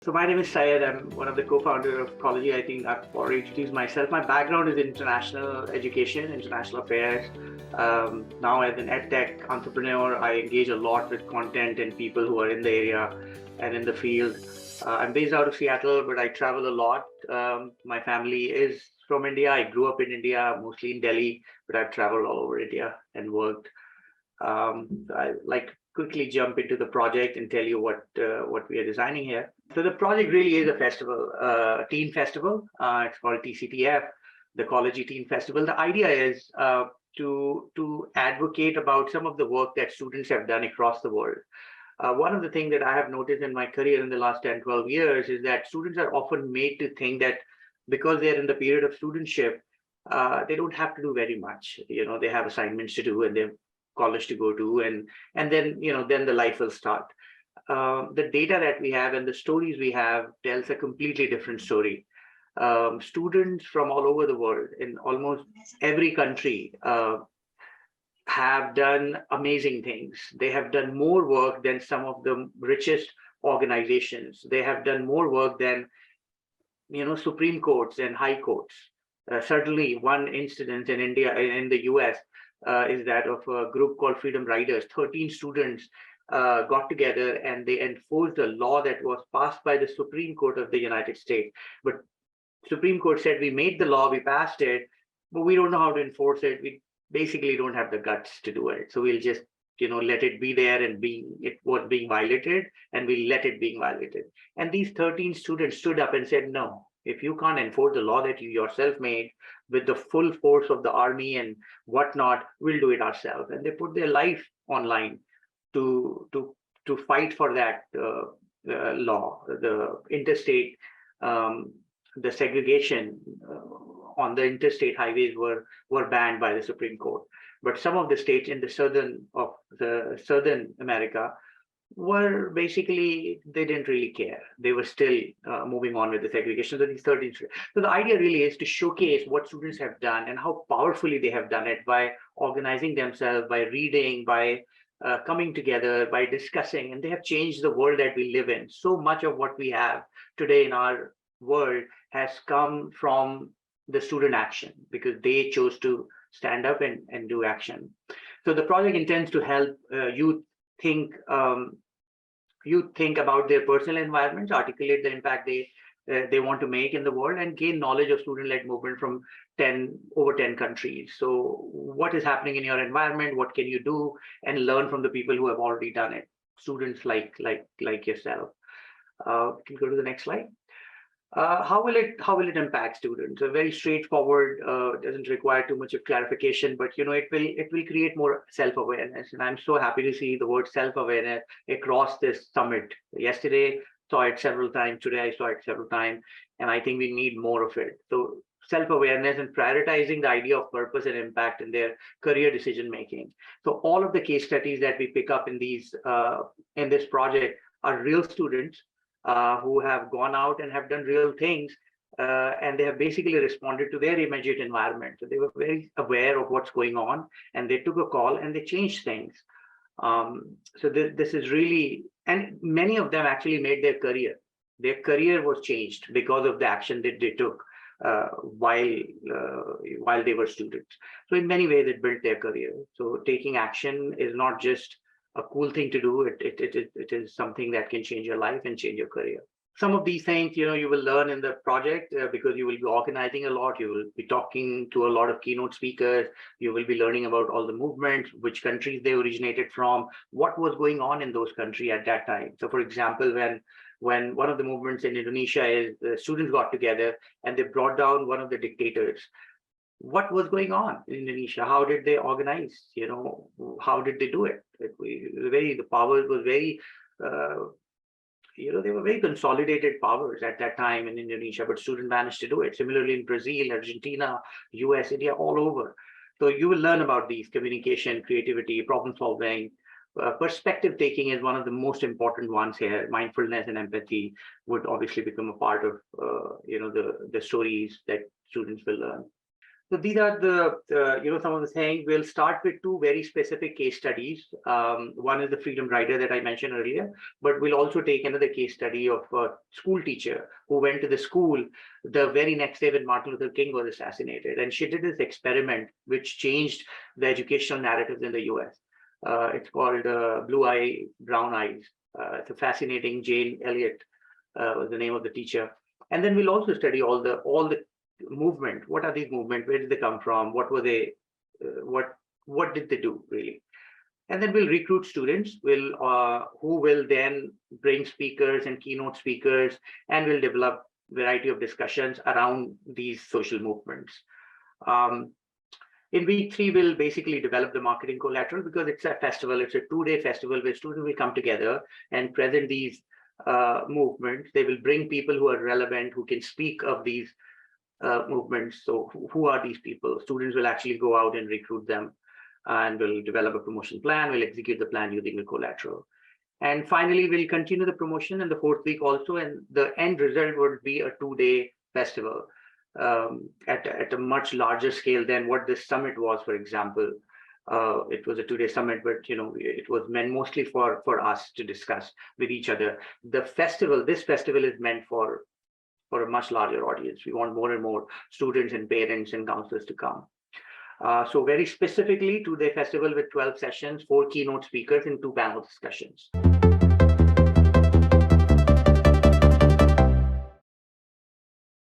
So my name is Syed. I'm one of the co-founders of Collegey. I think I've already introduced myself. My background is international education, international affairs. Now as an edtech entrepreneur, I engage a lot with content and people who are in the area and in the field. I'm based out of Seattle, but I travel a lot. My family is from India. I grew up in India, mostly in Delhi, but I've traveled all over India and worked. I like quickly jump into the project and tell you what we are designing here. So the project really is a festival, teen festival. It's called TCTF, the Collegey Teen Festival. The idea is to advocate about some of the work that students have done across the world. One of the things that I have noticed in my career in the last 10, 12 years is that students are often made to think that because they're in the period of studentship, they don't have to do very much. They have assignments to do and they've college to go to, and then then the life will start. The data that we have and the stories we have tells a completely different story. Students from all over the world in almost every country have done amazing things. They have done more work than some of the richest organizations. They have done more work than Supreme Courts and high courts. Certainly one incident in India, in the US, is that of a group called Freedom Riders. 13 students got together and they enforced a law that was passed by the Supreme Court of the United States. But Supreme Court said, we made the law, we passed it, but we don't know how to enforce it. We basically don't have the guts to do it. So we'll just let it be there, and it was being violated, and we let it being violated. And these 13 students stood up and said, no, if you can't enforce the law that you yourself made with the full force of the army and whatnot, we'll do it ourselves. And they put their life online to fight for that law. The interstate, the segregation on the interstate highways were banned by the Supreme Court. But some of the states in the southern America were basically, they didn't really care. They were still moving on with the segregation. So these 13 students. So the idea really is to showcase what students have done and how powerfully they have done it by organizing themselves, by reading, by coming together, by discussing, and they have changed the world that we live in. So much of what we have today in our world has come from the student action because they chose to stand up and do action. So the project intends to help youth think about their personal environments, articulate the impact they want to make in the world, and gain knowledge of student-led movement from over 10 countries. So what is happening in your environment? What can you do? And learn from the people who have already done it. Students like yourself. Can you go to the next slide? How will it impact students? A very straightforward, doesn't require too much of clarification, but it will create more self-awareness. And I'm so happy to see the word self-awareness across this summit. Yesterday saw it several times, today I saw it several times, and I think we need more of it. So self-awareness and prioritizing the idea of purpose and impact in their career decision making. So all of the case studies that we pick up in this project are real students who have gone out and have done real things, and they have basically responded to their immediate environment. So they were very aware of what's going on, and they took a call and they changed things. So this is really, and many of them actually made their career. Their career was changed because of the action that they took while they were students. So in many ways, it built their career. So taking action is not just a cool thing to do. It is something that can change your life and change your career. Some of these things, you will learn in the project because you will be organizing a lot. You will be talking to a lot of keynote speakers. You will be learning about all the movements, which countries they originated from, what was going on in those countries at that time. So for example, when one of the movements in Indonesia is the students got together and they brought down one of the dictators. What was going on in Indonesia? How did they organize? How did they do it? The powers was very, they were very consolidated powers at that time in Indonesia, but students managed to do it. Similarly in Brazil, Argentina, US, India, all over. So you will learn about these: communication, creativity, problem solving. Perspective taking is one of the most important ones here. Mindfulness and empathy would obviously become a part of the stories that students will learn. So these are some of the things. We'll start with two very specific case studies. One is the freedom rider that I mentioned earlier, but we'll also take another case study of a school teacher who went to the school the very next day when Martin Luther King was assassinated. And she did this experiment which changed the educational narratives in the US. It's called Blue Eye, Brown Eyes. It's a fascinating. Jane Elliott was the name of the teacher. And then we'll also study all the movement. What are these movements? Where did they come from? What were they? What did they do really? And then we'll recruit students. Who will then bring speakers and keynote speakers, and we'll develop a variety of discussions around these social movements. In week 3, we'll basically develop the marketing collateral because it's a festival. It's a 2-day festival where students will come together and present these movements. They will bring people who are relevant, who can speak of these movements. So who are these people? Students will actually go out and recruit them, and we'll develop a promotion plan. We'll execute the plan using the collateral. And finally, we'll continue the promotion in the 4th week also, and the end result would be a 2-day festival at a much larger scale than what this summit was, for example. It was a 2-day summit, but it was meant mostly for us to discuss with each other. This festival is meant for a much larger audience. We want more and more students and parents and counselors to come. So very specifically, 2-day festival with 12 sessions, 4 keynote speakers, and 2 panel discussions.